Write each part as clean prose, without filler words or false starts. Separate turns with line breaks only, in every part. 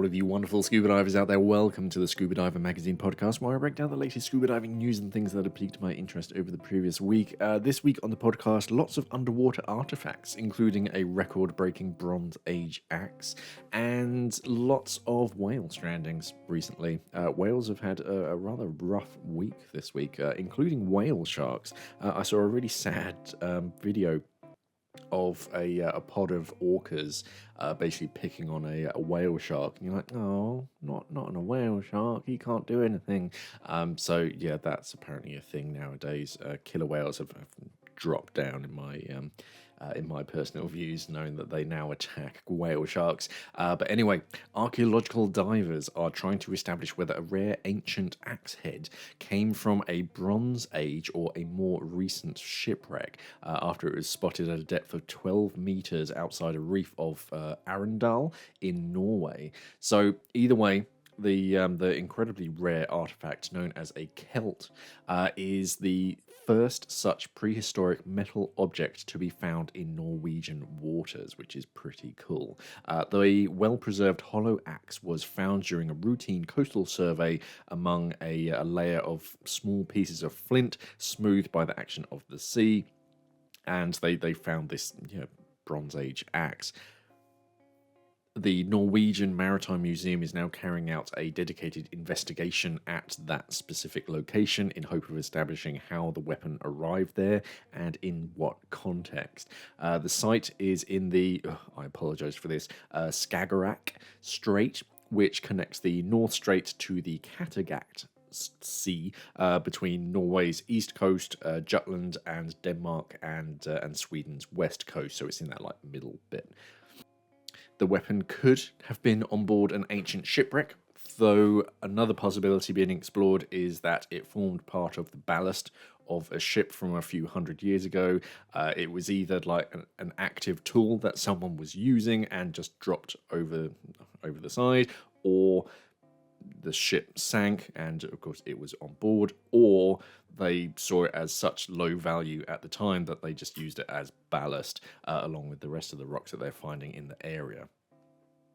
all of you wonderful scuba divers out there. Welcome to the Scuba Diver Magazine podcast, where I break down the latest scuba diving news and things that have piqued my interest over the previous week. This week on the podcast, lots of underwater artifacts, including a record-breaking Bronze-Age Axe, and lots of whale strandings recently. Whales have had a rather rough week this week, including whale sharks. I saw a really sad video of a pod of orcas basically picking on a whale shark, and you're like, oh, not on a whale shark, he can't do anything. So yeah, that's apparently a thing nowadays. Killer whales have dropped down in my personal views, knowing that they now attack whale sharks. But anyway, archaeological divers are trying to establish whether a rare ancient axe head came from a Bronze Age or a more recent shipwreck after it was spotted at a depth of 12 meters outside a reef of Arendal in Norway. So either way, the incredibly rare artifact known as a Celt is the first such prehistoric metal object to be found in Norwegian waters, which is pretty cool. The well-preserved hollow axe was found during a routine coastal survey among a layer of small pieces of flint smoothed by the action of the sea, and they found this Bronze Age axe. The Norwegian Maritime Museum is now carrying out a dedicated investigation at that specific location in hope of establishing how the weapon arrived there and in what context. The site is in the, I apologize for this, Skagerrak Strait, which connects the North Strait to the Kattegat Sea between Norway's east coast, Jutland, and Denmark, and Sweden's west coast. So it's in that middle bit. The weapon could have been on board an ancient shipwreck, though another possibility being explored is that it formed part of the ballast of a ship from a few hundred years ago. It was either an active tool that someone was using and just dropped over the side, or the ship sank and of course it was on board, or they saw it as such low value at the time that they just used it as ballast along with the rest of the rocks that they're finding in the area.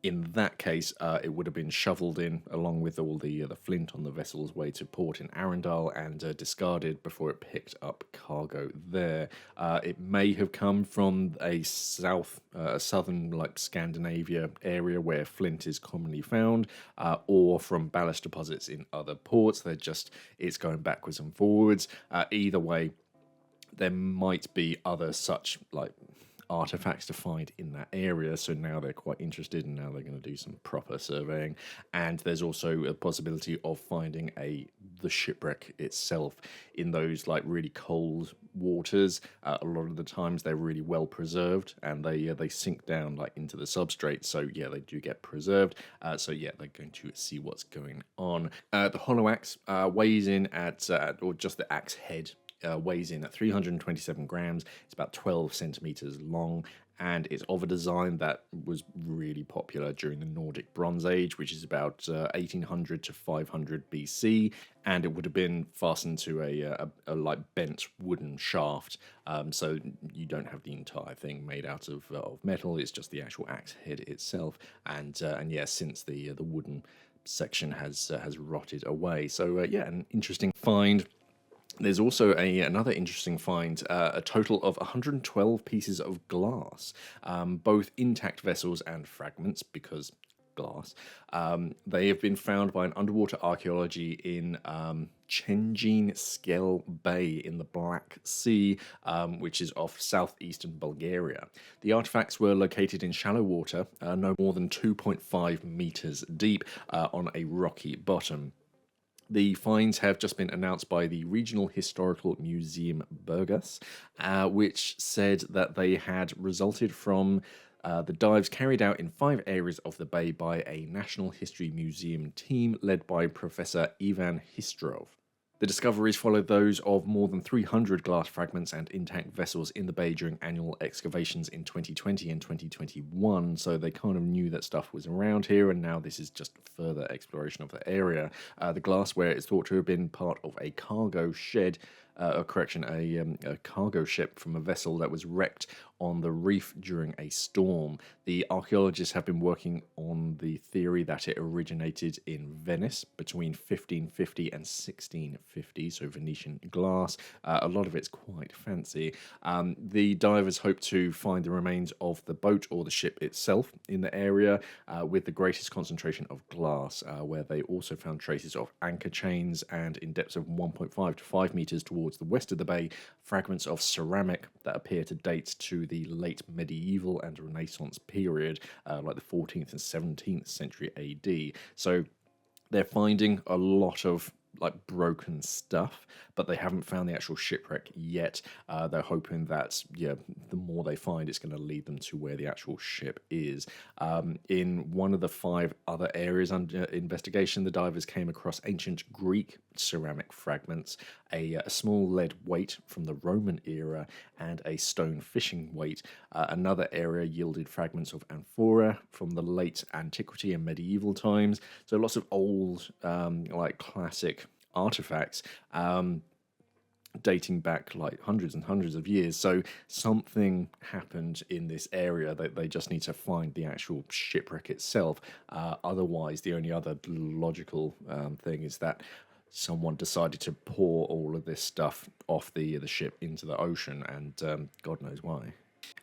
In that case, it would have been shoveled in along with all the flint on the vessel's way to port in Arendal and discarded before it picked up cargo there. It may have come from a southern Scandinavia area where flint is commonly found, or from ballast deposits in other ports. It's going backwards and forwards. Either way, there might be other such artifacts to find in that area, so now they're quite interested, and now they're going to do some proper surveying. And there's also a possibility of finding the shipwreck itself in those really cold waters. A lot of the times they're really well preserved, and they sink down into the substrate, so yeah, they do get preserved. So yeah, they're going to see what's going on. The hollow axe weighs in or just the axe head weighs in at 327 grams. It's about 12 centimeters long, and it's of a design that was really popular during the Nordic Bronze Age, which is about 1800 to 500 BC, and it would have been fastened to a bent wooden shaft, so you don't have the entire thing made out of metal. It's just the actual axe head itself, and yeah, since the wooden section has rotted away. So yeah, an interesting find. There's also another interesting find, a total of 112 pieces of glass, both intact vessels and fragments, because glass. They have been found by an underwater archaeology in Chengin Skell Bay in the Black Sea, which is off southeastern Bulgaria. The artifacts were located in shallow water, no more than 2.5 meters deep, on a rocky bottom. The finds have just been announced by the Regional Historical Museum Burgas, which said that they had resulted from the dives carried out in 5 areas of the bay by a National History Museum team led by Professor Ivan Histrov. The discoveries followed those of more than 300 glass fragments and intact vessels in the bay during annual excavations in 2020 and 2021, so they kind of knew that stuff was around here, and now this is just further exploration of the area. The glassware is thought to have been part of a cargo shed, a cargo ship from a vessel that was wrecked on the reef during a storm. The archaeologists have been working on the theory that it originated in Venice between 1550 and 1650, so Venetian glass. A lot of it's quite fancy. The divers hope to find the remains of the boat or the ship itself in the area with the greatest concentration of glass, where they also found traces of anchor chains and in depths of 1.5 to 5 meters towards the west of the bay, fragments of ceramic that appear to date to the late medieval and Renaissance period, like the 14th and 17th century AD. So they're finding a lot of like broken stuff, but they haven't found the actual shipwreck yet. They're hoping that the more they find, it's going to lead them to where the actual ship is. In one of the 5 other areas under investigation, the divers came across ancient Greek ceramic fragments, a small lead weight from the Roman era, and a stone fishing weight. Another area yielded fragments of amphora from the late antiquity and medieval times. So lots of old, like classic artifacts dating back like hundreds and hundreds of years. So something happened in this area that they just need to find the actual shipwreck itself. Otherwise, the only other logical thing is that someone decided to pour all of this stuff off the ship into the ocean, and God knows why.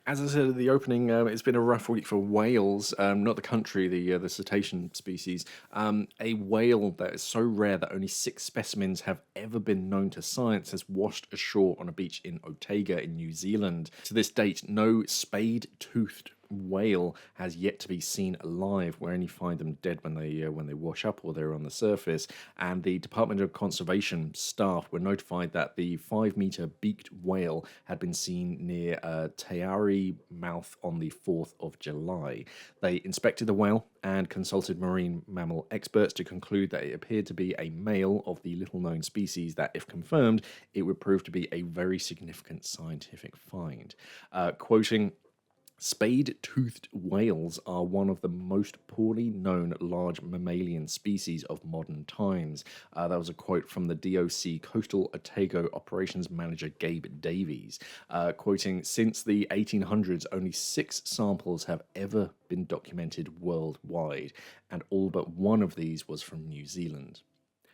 As I said at the opening, it's been a rough week for whales, not the country, the cetacean species. A whale that is so rare that only 6 specimens have ever been known to science has washed ashore on a beach in Otago in New Zealand. To this date, no spade-toothed whale has yet to be seen alive. We only find them dead when they wash up or they're on the surface. And the Department of Conservation staff were notified that the 5-meter beaked whale had been seen near Taiari Mouth on the 4th of July. They inspected the whale and consulted marine mammal experts to conclude that it appeared to be a male of the little-known species that, if confirmed, it would prove to be a very significant scientific find. Quoting, "Spade-toothed whales are one of the most poorly known large mammalian species of modern times." That was a quote from the DOC Coastal Otago Operations Manager Gabe Davies, quoting, "Since the 1800s, only 6 samples have ever been documented worldwide, and all but one of these was from New Zealand."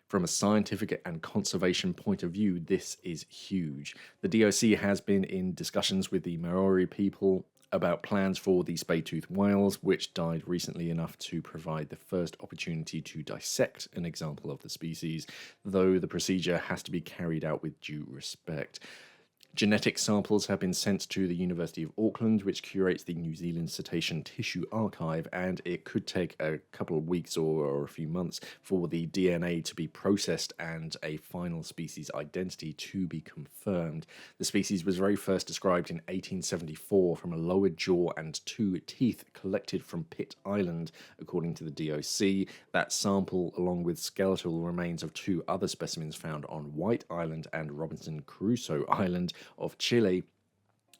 From a scientific and conservation point of view, this is huge. The DOC has been in discussions with the Maori people about plans for the spade-toothed whales, which died recently enough to provide the first opportunity to dissect an example of the species, though the procedure has to be carried out with due respect. Genetic samples have been sent to the University of Auckland, which curates the New Zealand Cetacean Tissue Archive, and it could take a couple of weeks or a few months for the DNA to be processed and a final species identity to be confirmed. The species was very first described in 1874 from a lower jaw and 2 teeth collected from Pitt Island, according to the DOC. That sample, along with skeletal remains of 2 other specimens found on White Island and Robinson Crusoe Island of Chile,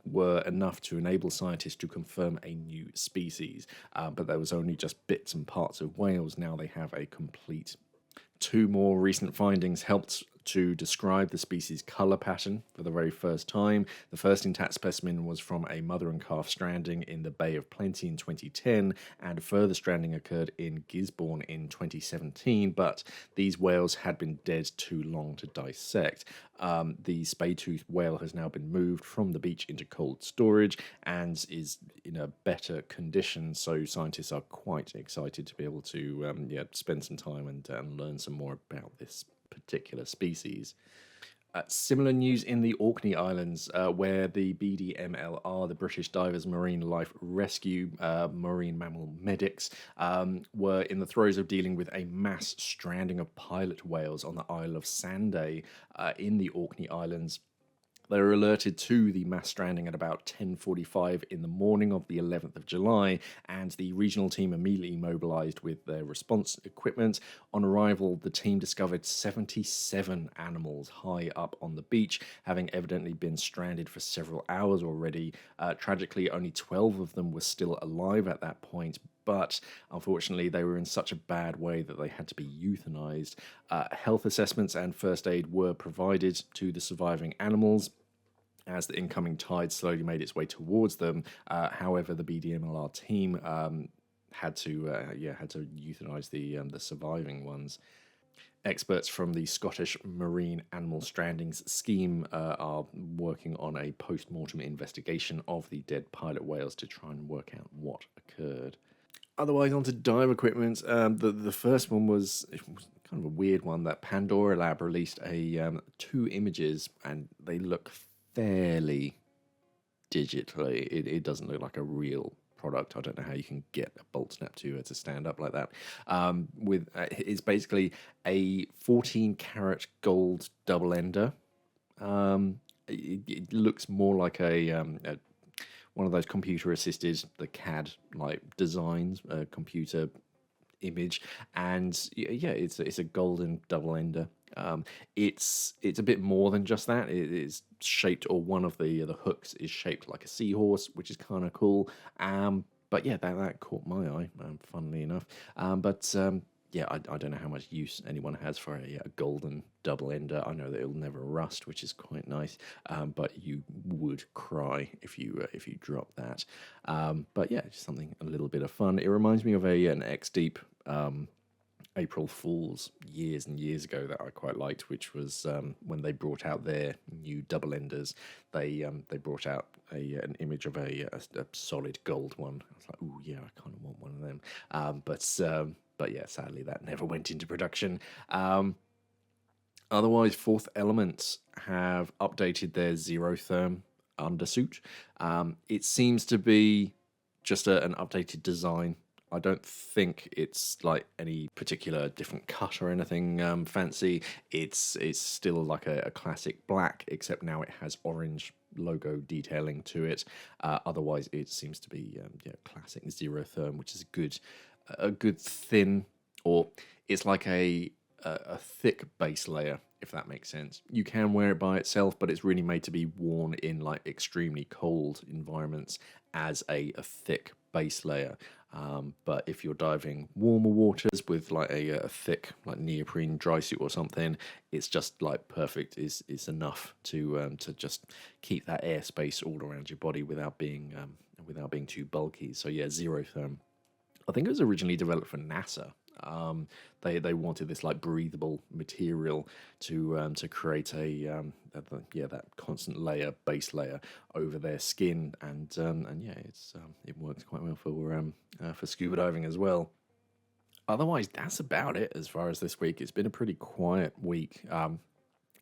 were enough to enable scientists to confirm a new species. But there was only just bits and parts of whales. Now they have a complete. 2 more recent findings helped to describe the species' colour pattern for the very first time. The first intact specimen was from a mother and calf stranding in the Bay of Plenty in 2010, and a further stranding occurred in Gisborne in 2017, but these whales had been dead too long to dissect. The spade-toothed whale has now been moved from the beach into cold storage and is in a better condition, so scientists are quite excited to be able to spend some time and learn some more about this particular species. Similar news in the Orkney Islands, where the BDMLR, the British Divers Marine Life Rescue Marine Mammal Medics, were in the throes of dealing with a mass stranding of pilot whales on the Isle of Sanday in the Orkney Islands. They were alerted to the mass stranding at about 10:45 in the morning of the 11th of July, and the regional team immediately mobilised with their response equipment. On arrival, the team discovered 77 animals high up on the beach, having evidently been stranded for several hours already. Tragically, only 12 of them were still alive at that point, but unfortunately they were in such a bad way that they had to be euthanized. Health assessments and first aid were provided to the surviving animals, as the incoming tide slowly made its way towards them. However, the BDMLR team had to euthanize the surviving ones. Experts from the Scottish Marine Animal Strandings scheme are working on a post-mortem investigation of the dead pilot whales to try and work out what occurred. Otherwise, onto dive equipment. The first one was kind of a weird one. That Pandora Lab released two images, and they look fairly digitally. It doesn't look like a real product. I don't know how you can get a bolt snap to stand up like that. It's basically a 14 karat gold double ender. It looks more like a one of those computer assisted, the CAD like designs, computer image, and yeah, it's a golden double ender. It's a bit more than just that. It is shaped, or one of the hooks is shaped like a seahorse, which is kind of cool. But yeah, that caught my eye, funnily enough. Yeah, I don't know how much use anyone has for a golden double ender. I know that it'll never rust, which is quite nice. But you would cry if you drop that. But yeah, just something a little bit of fun. It reminds me of an X-Deep April Fools years and years ago that I quite liked, which was when they brought out their new double enders. They brought out an image of a solid gold one. I was like, ooh yeah, I kind of want one of them. But yeah, sadly that never went into production. Otherwise, Fourth Element have updated their Zero Therm undersuit. It seems to be just an updated design. I don't think it's like any particular different cut or anything fancy. It's still like a classic black, except now it has orange logo detailing to it. Otherwise, it seems to be classic Zero Therm, which is a good thin, or it's like a thick base layer, if that makes sense. You can wear it by itself, but it's really made to be worn in like extremely cold environments as a thick base layer. But if you're diving warmer waters with like a thick like neoprene dry suit or something, it's just like perfect. Is enough to just keep that airspace all around your body without being too bulky. So yeah, Zero Therm, I think it was originally developed for NASA. They wanted this like breathable material to create that constant layer, base layer over their skin, and yeah, it works quite well for scuba diving as well. Otherwise, that's about it as far as this week. It's been a pretty quiet week.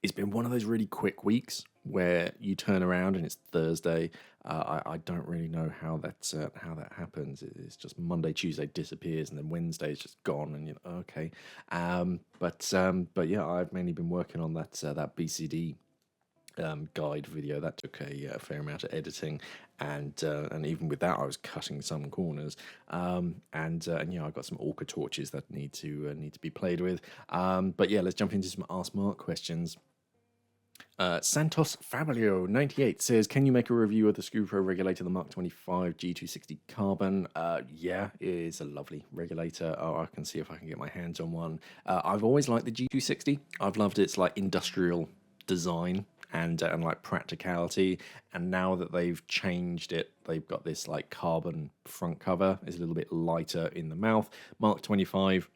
It's been one of those really quick weeks where you turn around and it's Thursday. I don't really know how that happens. It's just Monday, Tuesday disappears, and then Wednesday is just gone, and you're okay. But yeah, I've mainly been working on that BCD guide video. That took a fair amount of editing, and even with that, I was cutting some corners. And yeah, I've got some orca torches that need to be played with. But yeah, let's jump into some Ask Mark questions. Santos Fabio 98 says, can you make a review of the SCUBA Pro regulator, the Mark 25 G260 Carbon? Yeah, it is a lovely regulator. Oh, I can see if I can get my hands on one. I've always liked the G260. I've loved its like industrial design and like practicality, and now that they've changed it, they've got this like carbon front cover. It's a little bit lighter in the mouth. Mark 25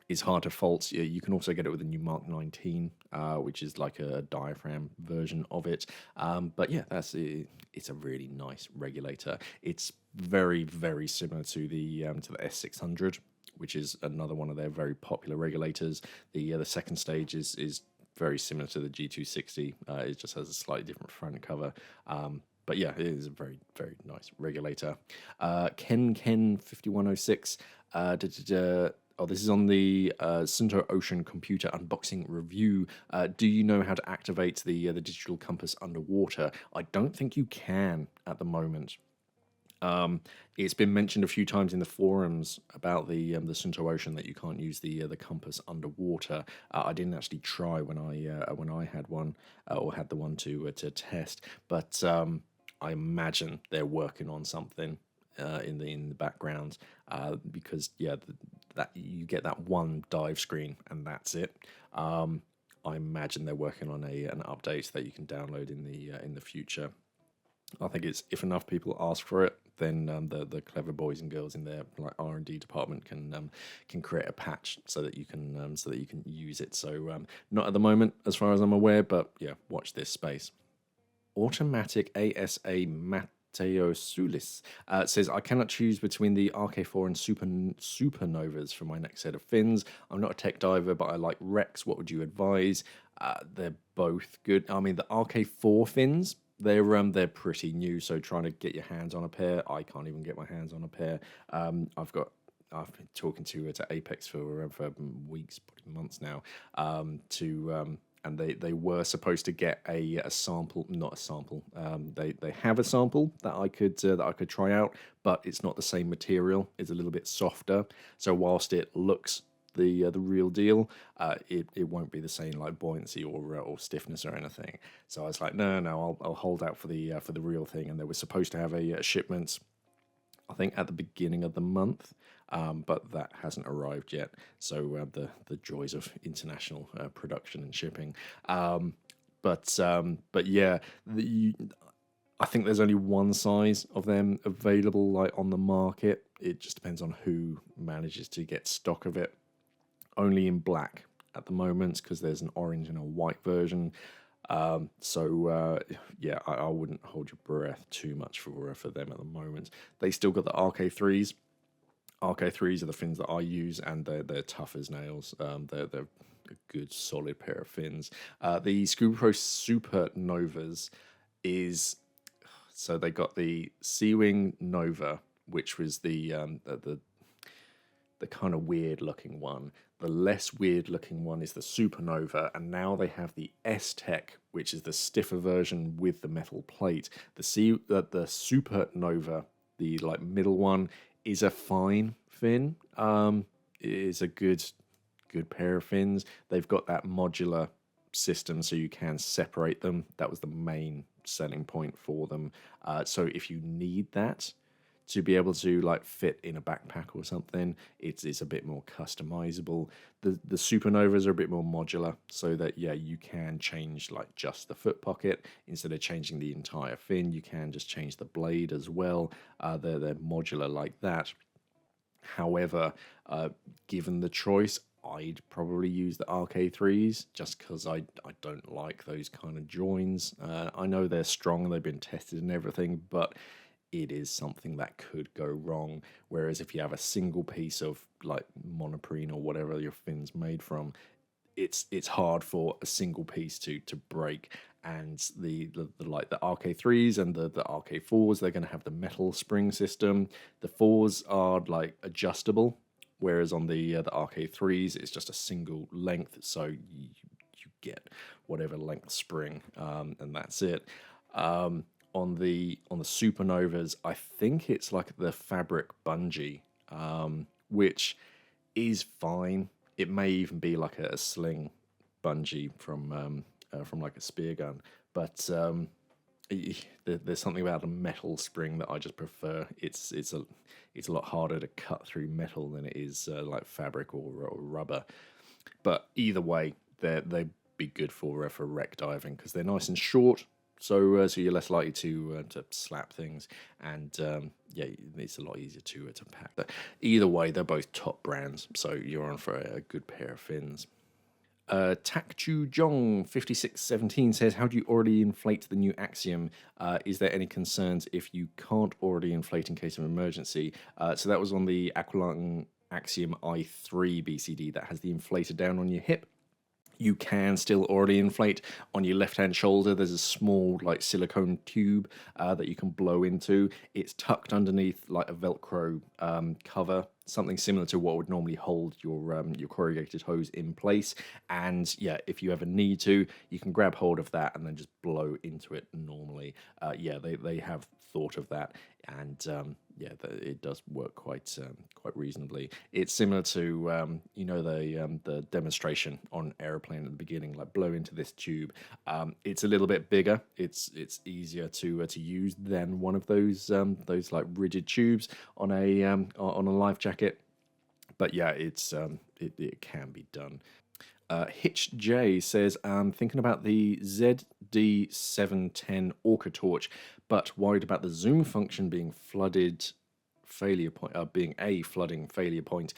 is hard to fault. You can also get it with a new Mark 19, which is like a diaphragm version of it. But yeah, it's a really nice regulator. It's very, very similar to the S600, which is another one of their very popular regulators. The second stage is very similar to the G260. It just has a slightly different front cover. But yeah, it is a very, very nice regulator. Ken 5106. Oh, this is on the Sunto Ocean computer unboxing review. Do you know how to activate the digital compass underwater? I don't think you can at the moment. It's been mentioned a few times in the forums about the Sunto Ocean that you can't use the compass underwater. I didn't actually try when I had one or had the one to test, but I imagine they're working on something in the background, because yeah, that you get that one dive screen and that's it. I imagine they're working on an update that you can download in the future. I think it's, if enough people ask for it, then the clever boys and girls in their like R&D department can create a patch so that you can use it. So not at the moment, as far as I'm aware, but yeah, watch this space. Automatic ASA Mateo Sulis says, I cannot choose between the RK4 and Supernovas for my next set of fins. I'm not a tech diver, but I like Rex. What would you advise? They're both good. I mean, the RK4 fins, they're pretty new, so trying to get your hands on a pair, I can't even get my hands on a pair. I've been talking to Apex for weeks, probably months now, and they were supposed to get a sample, not a sample. They have a sample that I could try out, but it's not the same material. It's a little bit softer. So whilst it looks the real deal, it won't be the same like buoyancy or stiffness or anything. So I was like, no, I'll hold out for the real thing. And they were supposed to have a shipment, I think, at the beginning of the month, but that hasn't arrived yet. So the joys of international production and shipping. But yeah, I think there's only one size of them available like on the market. It just depends on who manages to get stock of it. Only in black at the moment, because there's an orange and a white version. Yeah, I wouldn't hold your breath too much for them at the moment. They still got the RK3s. RK3s are the fins that I use, and they're tough as nails. They're a good solid pair of fins. The SCUBA Pro Supernovas is, so they got the Sea-Wing Nova, which was the kind of weird looking one. The less weird looking one is the Supernova, and now they have the S-Tech, which is the stiffer version with the metal plate. The Supernova, the like middle one, is a fine fin. It is a good pair of fins. They've got that modular system, so you can separate them. That was the main selling point for them. So if you need that to be able to like fit in a backpack or something, it's a bit more customizable. The Supernovas are a bit more modular, so that yeah, you can change like just the foot pocket instead of changing the entire fin. You can just change the blade as well. They're modular like that. However, given the choice, I'd probably use the RK3s just because I don't like those kind of joins. I know they're strong, they've been tested and everything, but it is something that could go wrong. Whereas if you have a single piece of like monoprene or whatever your fin's made from, it's hard for a single piece to break. And the like the RK3s and the RK4s, they're going to have the metal spring system. The 4s are like adjustable, whereas on the RK3s it's just a single length, so you get whatever length spring, and that's it. On the Supernovas, I think it's like the fabric bungee, which is fine. It may even be like a sling bungee from like a spear gun, but there's something about a metal spring that I just prefer. It's a lot harder to cut through metal than it is like fabric or rubber. But either way, they'd be good for wreck diving because they're nice and short. So you're less likely to slap things, and yeah, it's a lot easier to pack. But either way, they're both top brands, so you're on for a good pair of fins. Takchu Jong 5617 says, how do you already inflate the new Axiom? Is there any concerns if you can't already inflate in case of emergency? So that was on the Aqualung Axiom i3 BCD that has the inflator down on your hip. You can still already inflate on your left-hand shoulder. There's a small like silicone tube that you can blow into. It's tucked underneath like a Velcro cover, something similar to what would normally hold your corrugated hose in place. And yeah, if you ever need to, you can grab hold of that and then just blow into it normally. Yeah, they have thought of that, and yeah, it does work quite reasonably. It's similar to the demonstration on airplane at the beginning, like blow into this tube. It's a little bit bigger. It's easier to use than one of those like rigid tubes on a life jacket. But yeah, it can be done. Hitch J says, I'm thinking about the ZD710 Orca torch, but worried about the zoom function being being a flooding failure point.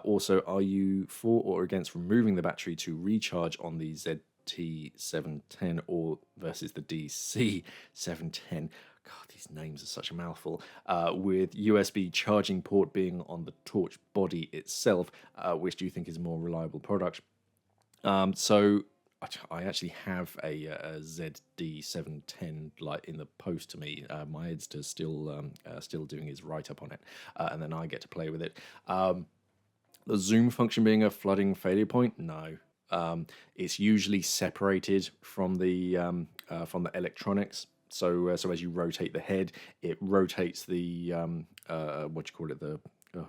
Also, are you for or against removing the battery to recharge on the ZT710 or versus the DC710? God, these names are such a mouthful. With USB charging port being on the torch body itself, which do you think is a more reliable product? So I actually have a ZD710 like in the post to me. My editor's still doing his write up on it, and then I get to play with it. The zoom function being a flooding failure point, no. It's usually separated from the electronics. So as you rotate the head, it rotates the the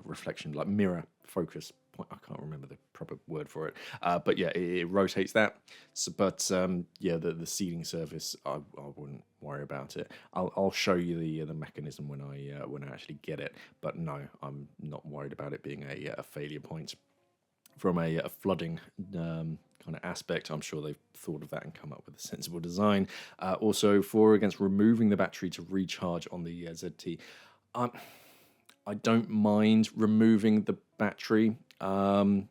reflection, like mirror focus point. I can't remember the proper word for it, but yeah, it rotates that. So, but the sealing surface, I wouldn't worry about it. I'll show you the mechanism when I actually get it. But no, I'm not worried about it being a failure point. From a flooding kind of aspect, I'm sure they've thought of that and come up with a sensible design. Also, for or against removing the battery to recharge on the ZT. I don't mind removing the battery. One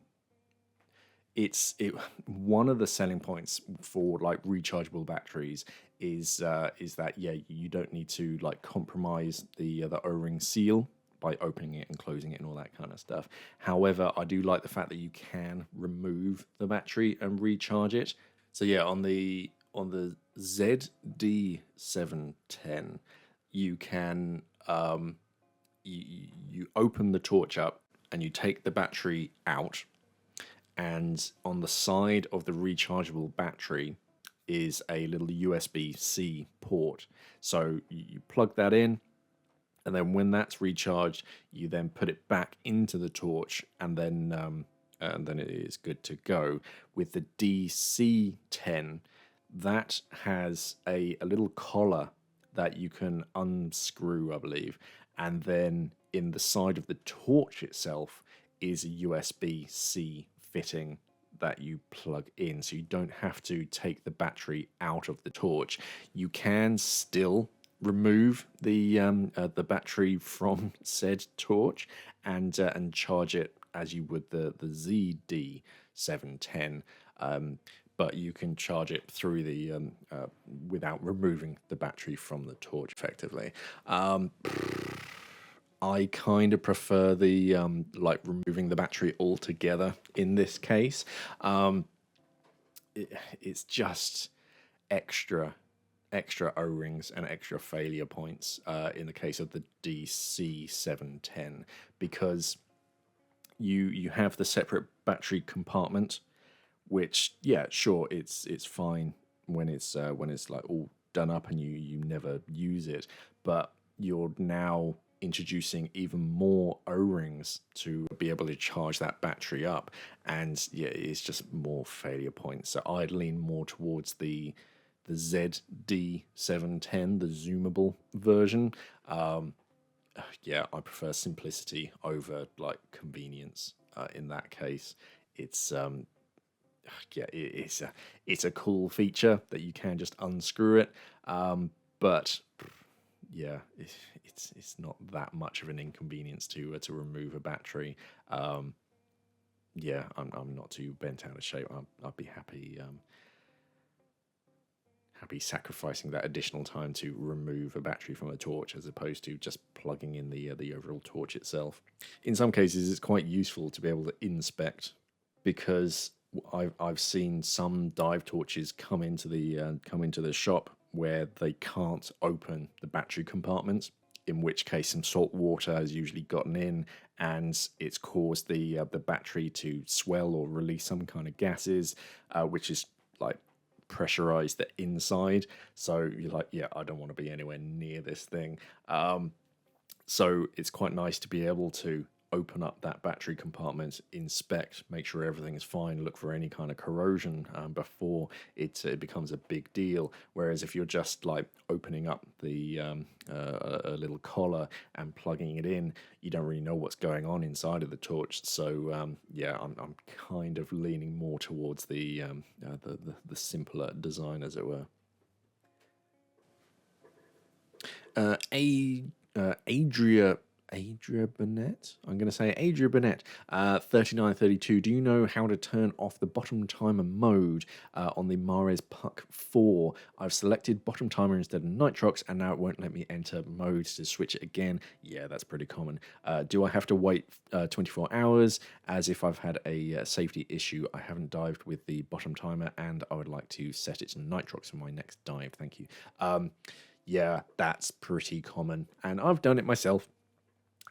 of the selling points for like rechargeable batteries is that you don't need to like compromise the O-ring seal by opening it and closing it and all that kind of stuff. However, I do like the fact that you can remove the battery and recharge it. So yeah, on the ZD710, you can you open the torch up and you take the battery out, and on the side of the rechargeable battery is a little USB-C port. So you plug that in, and then when that's recharged, you then put it back into the torch, and then it is good to go. With the DC10, that has a little collar that you can unscrew, I believe, and then in the side of the torch itself is a USB-C fitting that you plug in, so you don't have to take the battery out of the torch. You can still remove the battery from said torch and charge it as you would the ZD710, but you can charge it through the without removing the battery from the torch effectively. I kind of prefer the like removing the battery altogether in this case. It's just extra O-rings and extra failure points in the case of the DC710, because you have the separate battery compartment, which sure, it's fine when it's like all done up and you never use it, but you're now introducing even more O-rings to be able to charge that battery up, and it's just more failure points. So I'd lean more towards the ZD710, the zoomable version. I prefer simplicity over like convenience in that case. It's it's a cool feature that you can just unscrew it, but it's not that much of an inconvenience to remove a battery. I'm not too bent out of shape. I'd be happy sacrificing that additional time to remove a battery from a torch as opposed to just plugging in the overall torch itself. In some cases, it's quite useful to be able to inspect, because I've seen some dive torches come into the shop where they can't open the battery compartments, in which case some salt water has usually gotten in and it's caused the battery to swell or release some kind of gases, which is like pressurized the inside. So you're like, I don't want to be anywhere near this thing. So it's quite nice to be able to open up that battery compartment, inspect, make sure everything is fine, look for any kind of corrosion before it becomes a big deal. Whereas if you're just like opening up the a little collar and plugging it in, you don't really know what's going on inside of the torch. So yeah, I'm kind of leaning more towards the simpler design, as it were. Adria Burnett? I'm going to say Adria Burnett, 3932. Do you know how to turn off the bottom timer mode on the Mares Puck 4? I've selected bottom timer instead of nitrox, and now it won't let me enter mode to switch it again. Yeah, that's pretty common. Do I have to wait 24 hours? As if I've had a safety issue. I haven't dived with the bottom timer, and I would like to set it to nitrox for my next dive. Thank you. Yeah, that's pretty common, and I've done it myself.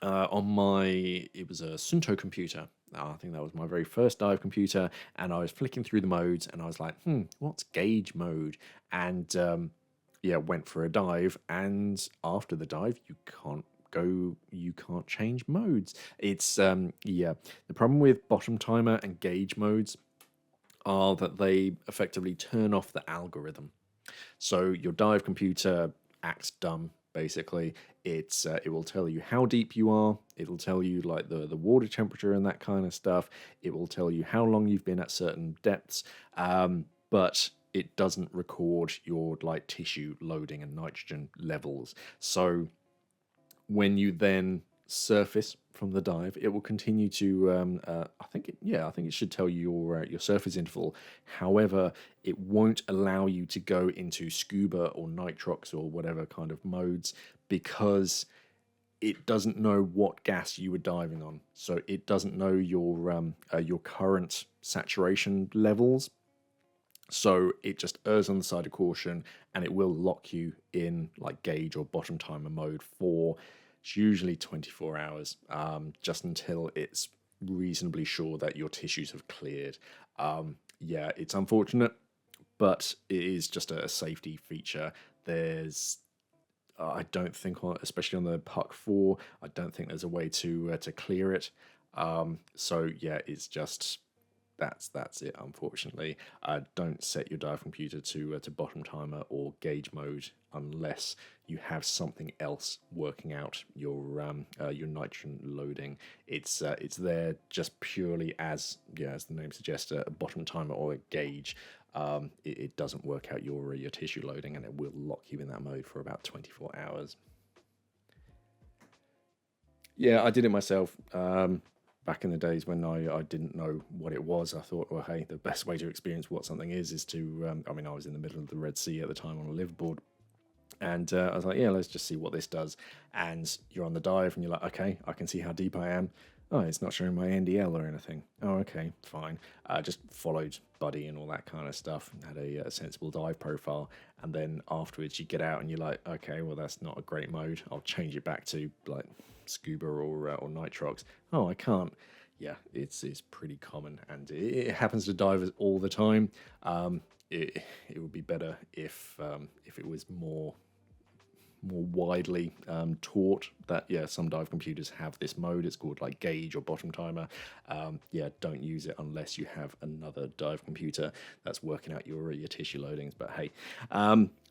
On it was a Sunto computer. I think that was my very first dive computer, and I was flicking through the modes, and I was like, what's gauge mode? And yeah, went for a dive, and after the dive, you can't change modes. It's yeah, the problem with bottom timer and gauge modes are that they effectively turn off the algorithm. So your dive computer acts dumb. Basically, it will tell you how deep you are. It'll tell you like the water temperature and that kind of stuff. It will tell you how long you've been at certain depths, but it doesn't record your like tissue loading and nitrogen levels. So when you then surface from the dive, it will continue to I think it should tell you your surface interval. However, it won't allow you to go into scuba or nitrox or whatever kind of modes, because it doesn't know what gas you were diving on. So it doesn't know your current saturation levels. So it just errs on the side of caution, and it will lock you in like gauge or bottom timer mode for it's usually 24 hours, just until it's reasonably sure that your tissues have cleared. Yeah, it's unfortunate, but it is just a safety feature. I don't think, especially on the Puck 4, I don't think there's a way to clear it. So yeah, it's just that's it. Unfortunately, don't set your dive computer to bottom timer or gauge mode unless you have something else working out your nitrogen loading. It's there just purely as the name suggests, a bottom timer or a gauge. It doesn't work out your tissue loading, and it will lock you in that mode for about 24 hours. Yeah, I did it myself. Back in the days when I didn't know what it was, I thought, well, hey, the best way to experience what something is to, I was in the middle of the Red Sea at the time on a liveaboard, and I was like, yeah, let's just see what this does. And you're on the dive, and you're like, okay, I can see how deep I am. Oh, it's not showing my NDL or anything. Oh, okay, fine. Just followed Buddy and all that kind of stuff, had a sensible dive profile, and then afterwards you get out and you're like, okay, well, that's not a great mode. I'll change it back to like scuba or nitrox. Oh, I can't. Yeah, it's pretty common, and it happens to divers all the time. It would be better if it was more widely taught that some dive computers have this mode. It's called like gauge or bottom timer. Don't use it unless you have another dive computer that's working out your tissue loadings. But hey,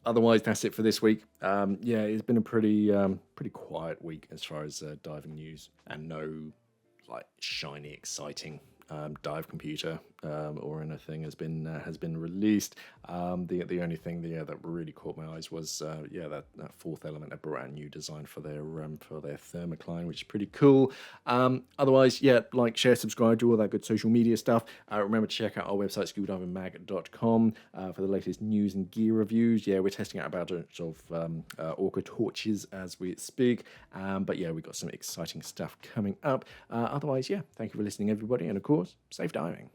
otherwise that's it for this week. It's been a pretty quiet week as far as diving news, and no like shiny exciting dive computer or anything has been released. The only thing that really caught my eyes was that Fourth Element, a brand new design for their thermocline, which is pretty cool. Otherwise, like, share, subscribe, do all that good social media stuff. Remember to check out our website, scubadivingmag.com, for the latest news and gear reviews. We're testing out about Orca torches as we speak, but we've got some exciting stuff coming up. Otherwise, thank you for listening, everybody, and of course, safe diving.